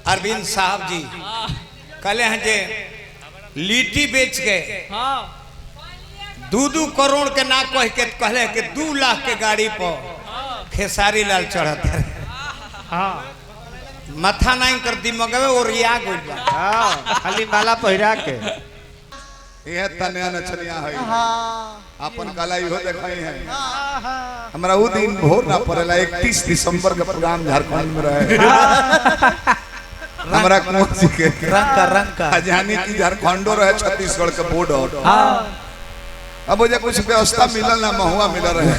अरविंद साहब जी कहले हैं जे लीटी बेच के 2-2 करोड़ के ना कह के कहले कि 2 लाख के गाड़ी पर खेसारी लाल चढ़त है। माथा नहीं कर दिमगवे और या गइल बा। हां खाली माला पहिरा के यह तन्या नचनिया है अपन कला इहो देखाई है। हमरा वो दिन भोर ना पड़ेला 31 दिसंबर का प्रोग्राम झारखंड में रहे। हमरा कुंवर जी के रंग का अजानी की झारखंडो रहे छत्तीसगढ़ के बोर्ड और अब मुझे कुछ व्यवस्था मिलल ना महुआ मिल रहे।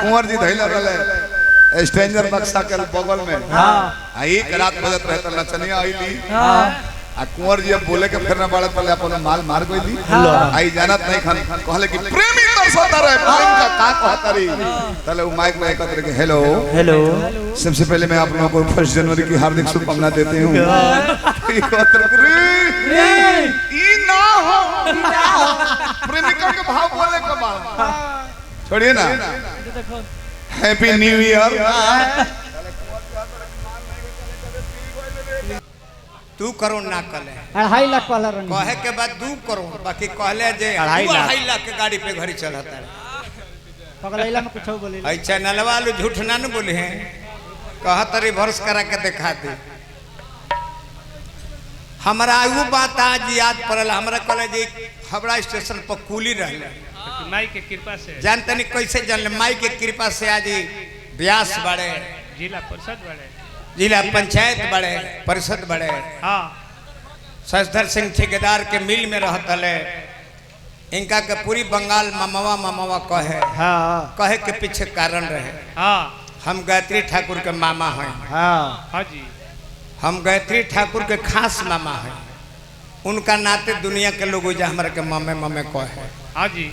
कुंवर जी धैला रहे स्ट्रेंजर बक्सा के बगल में एक रात बजत रहता नचनिया आईली आ कुंवर जी अब बोले के फिर ना बाड़त पहले अपन माल मार गईली आई जानत नहीं खान कहले कि प्रेमी तरसता रहे प्रेम का कहता रही तले वो माइक में कहते कि हेलो हेलो सबसे पहले मैं आप लोगों को 1 जनवरी की हार्दिक शुभकामना देते हूं। ई ना हो प्रेमिका के भाव बोले के बाद छोड़िए ना हैप्पी न्यू ईयर। 2 करोड़ ना कले 2.5 लाख वाला रंग कहे के बाद 2 करोड़ बाकी कहले जे 2.5 लाख के गाड़ी पे घरी चलता है। पगलैला में कुछ बोले आई चैनल वाले झूठ ना न बोले हैं कहत रिवर्स करा के दिखा दे। हमरा वो बात आज याद पड़ल हमरा कहले जे हावड़ा स्टेशन पर कुली रहले माई के कृपा से जानते नहीं कैसे जानले माई के कृपा से आज व्यास बड़े जिला परिषद बड़े जिला पंचायत बड़े परिषद बड़े हाँ शशधर सिंह ठेकेदार के मिल में रहतले इनका के पूरी बंगाल मामावा कहे कहे के पीछे कारण रहे। हाँ हम गायत्री ठाकुर के मामा हैं। हाँ जी हम गायत्री ठाकुर के खास मामा हैं। उनका नाते दुनिया के लोग जो हमारे के ममे कहे। हाँ जी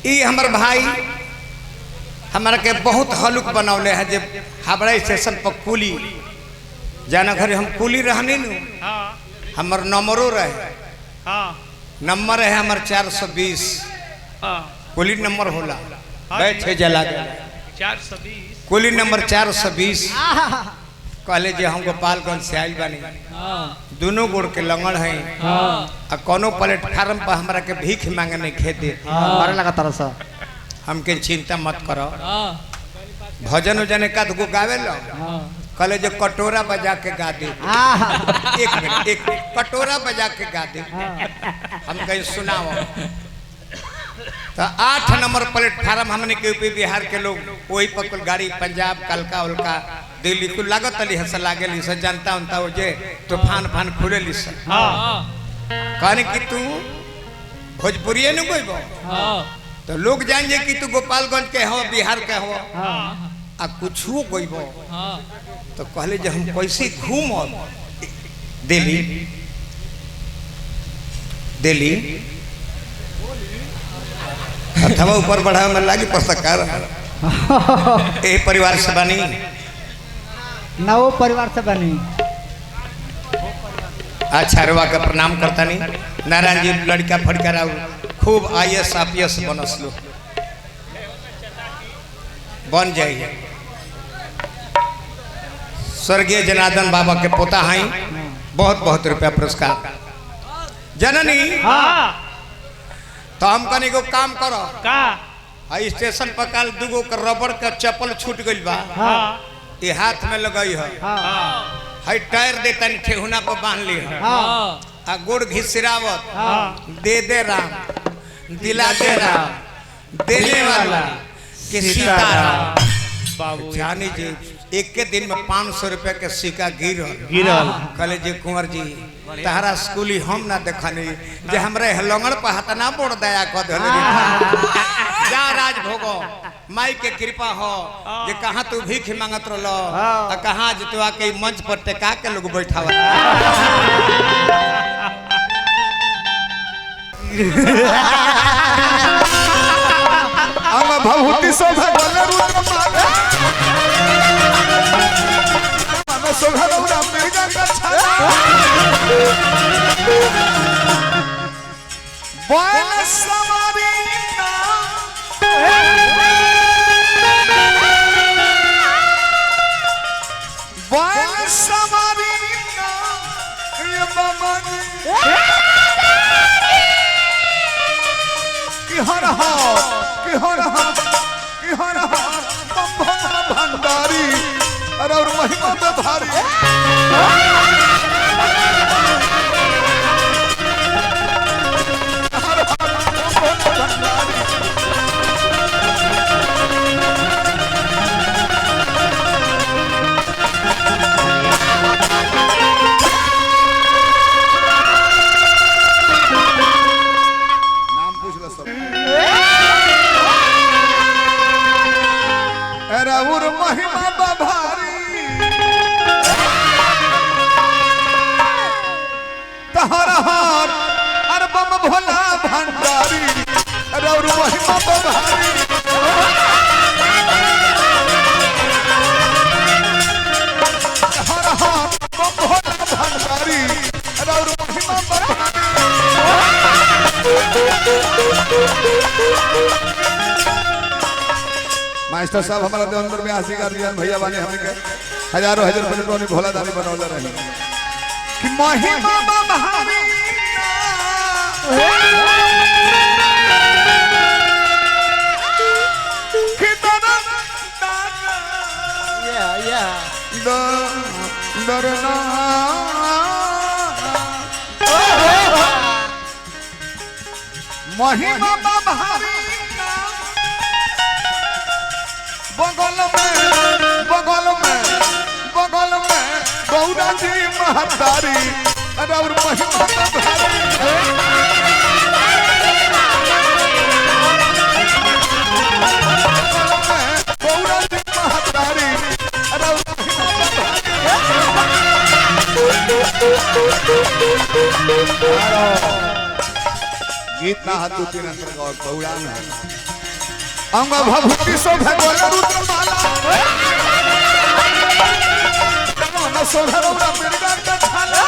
ई हमर भाई हमारा के बहुत हलुक बनौले है जब हावड़ा स्टेशन पर कुली जाना घर हम कुली रहनी नु हाँ हमर नंबरो रहे हाँ नंबर है हमर 420 हाँ कुली नंबर होला बैठे जला गया 420 कुली नंबर 420 कहले जे हम गोपालगंज से आइल बानी दोनों गोड़ के लंगड़ हैं आ कोनो प्लेटफार्म पर हमरा के भीख मांगे नहीं खेदे मारे लगा तरसा हमके चिंता मत करो भजन उजन एक गो गावे लो कहले जो कटोरा बजा के गा दे। एक मिनट कटोरा बजा के गा दे हम कहीं सुनाओ तो 8 नंबर प्लेटफार्म हमने के यूपी बिहार के लोग वही पकड़ गाड़ी पंजाब कलका उलका दिल्ली को लागत अली हंस लागे ली से जनता उनता हो जे तूफान फान खुले ली से कहने कि तू भोजपुरी न कोई तो लोग जान जे कि तू गोपालगंज के हो बिहार के हो आ कुछ कोई तो कहले जे हम कैसे घूम दिल्ली दिल्ली अथवा ऊपर बढ़ा में लागी पस्तकार ए परिवार से बनी ना वो परिवार से बनी। अच्छा रवा का प्रणाम करता नहीं नारायण जी लड़का फड़का राउ खूब IAS IPS बनस लो बन जाइए। स्वर्गीय जनार्दन बाबा के पोता हैं बहुत रुपया पुरस्कार जननी। तो हम कनी को काम करो का स्टेशन पर काल 2 गो के रबड़ का चप्पल छूट गइल बा ये हाथ में लगई है हाई टायर देता नहीं ठेहुना पर बांध ली है आ गोड़ घिसरावत दे राम दिला दे राम देने वाला के सीताराम बाबू जानी जी एक के दिन में 500 रुपया के सिक्का गिरल कहले जी कुंवर जी तहरा स्कूली हम ना देखनी जे हमरे लंगड़ पर हाथ ना बोड़ दया कर दे जा राज भोगो माई के कृपा हो जे कहां तू भीख मांगत रहलो आ कहां जे तू आके मंच पर टेका के लोग बैठावा हम भभूति शोभा बोले रुद्र माला हम शोभा रौरा मिर्गा का छाला बन सवारी ना बैल सवारी ना ये बाबा जी कि हर भंडारी अरे और महिमा में भारी नाम पूछ लो सब अरे और महिमा बभारी तहरा हार अरे बम भोला भंडारी अरे और महिमा बभारी तहरा हार बम भोला भंडारी अरे और महिमा बभारी मास्टर साहब हमारा देवंदर में आशी कर दिया भैया बानी हमने के हजारों हजार रुपये भोला दानी बनौले रही कि महिमा बभारी कि दरना महिमा बभारी बगल में गौरा जी महतारी अरे और महिमा बभारी गौरा जी महतारी अरे और महिमा बभारी गीत ना हाथ तीन अंतर गौर गौरा में अंग भभूति शोभ गोल रुद्रमाला न सोधरौरा मिर्गा के छाला